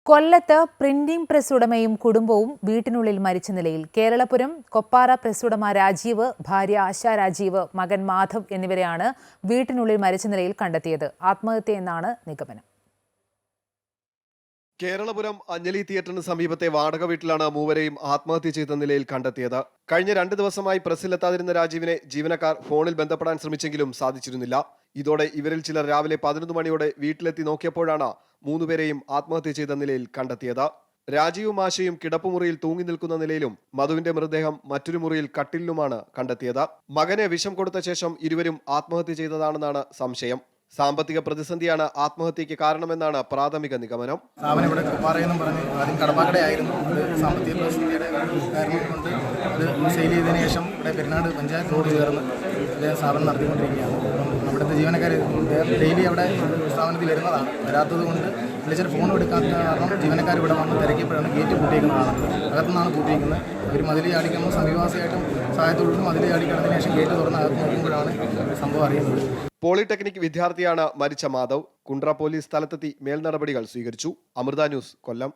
കൊല്ലത്ത് printing press ഉടമയും കുടുംബവും വീട്ടിനുള്ളിൽ മരിച്ച നിലയിൽ. കേരളപുരം കൊപ്പാറ പ്രസ് ഉടമ രാജീവ്, ഭാര്യ ആശ രാജീവ്, മകൻ മാധവ് എന്നിവരെയാണ് വീട്ടിനുള്ളിൽ മരിച്ച നിലയിൽ കണ്ടെത്തിയത്. ആത്മഹത്യയെന്നാണ് നിഗമനം. കേരളപുരം അഞ്ജലി തിയേറ്ററിന് സമീപത്തെ വാടക വീട്ടിലാണ് മൂവരെയും ആത്മഹത്യ ചെയ്ത നിലയിൽ കണ്ടെത്തിയത്. കഴിഞ്ഞ 2 ദിവസമായി പ്രസ്സിലെത്താതിരുന്ന രാജീവിനെ ജീവനക്കാർ ഫോണിൽ ബന്ധപ്പെടാൻ ശ്രമിച്ചെങ്കിലും സാധിച്ചിരുന്നില്ല. ഇതോടെ ഇവരിൽ ചിലർ രാവിലെ 11 മണിയോടെ വീട്ടിലെത്തി നോക്കിയപ്പോഴാണ് 3 പേരെയും ആത്മഹത്യ ചെയ്ത നിലയിൽ കണ്ടെത്തിയത്. രാജീവും ആശയും കിടപ്പുമുറിയിൽ തൂങ്ങി നിൽക്കുന്ന നിലയിലും മധുവിന്റെ മൃതദേഹം മറ്റൊരു മുറിയിൽ കട്ടിലിലുമാണ് കണ്ടെത്തിയത്. മകനെ വിഷം കൊടുത്ത ശേഷം ഇരുവരും ആത്മഹത്യ ചെയ്തതാണെന്നാണ് സംശയം. സാമ്പത്തിക പ്രതിസന്ധിയാണ് ആത്മഹത്യക്ക് കാരണമെന്നാണ് പ്രാഥമിക നിഗമനം. സ്ഥാപനം ഇവിടെ കൊപ്പാറയെന്നും പറഞ്ഞ് ആദ്യം കടപ്പാക്കടയായിരുന്നു. അത് സാമ്പത്തിക പ്രതിസന്ധിയുടെ കാരണം കൊണ്ട് അത് സെയിൽ ചെയ്തതിനു ശേഷം ഇവിടെ പെരുന്നാട് പഞ്ചായത്തിനോട് ചേർന്ന് അദ്ദേഹം സ്ഥാപനം നടത്തിക്കൊണ്ടിരിക്കുകയാണ്. അപ്പം അവിടുത്തെ ജീവനക്കാർ ഡെയിലി അവിടെ സ്ഥാപനത്തിൽ വരുന്നതാണ്. വരാത്തത് കൊണ്ട് വിളിച്ചിട്ട് ഫോൺ എടുക്കാത്ത കാരണം ജീവനക്കാർ ഇവിടെ വന്ന് തിരക്കിയപ്പോഴാണ് ഗേറ്റ് പൂട്ടിയിരിക്കുന്നതാണ്. അകത്തുനിന്നാണ് പൂട്ടിയിരിക്കുന്നത്. അവർ മതിൽ ചാടിക്കുമ്പോൾ സമീപവാസിയായിട്ടും സഹായത്തോടും മതിൽ ചാടിക്കടന്നതിന് ശേഷം ഗേറ്റ് തുറന്ന് അകത്ത് നോക്കുമ്പോഴാണ് സംഭവം അറിയുന്നത്. പോളിടെക്നിക് വിദ്യാർത്ഥിയാണ് മരിച്ച മാധവ്. കുണ്ട്ര പോലീസ് സ്ഥലത്തെത്തി മേൽനടപടികൾ സ്വീകരിച്ചു. അമൃത ന്യൂസ്, കൊല്ലം.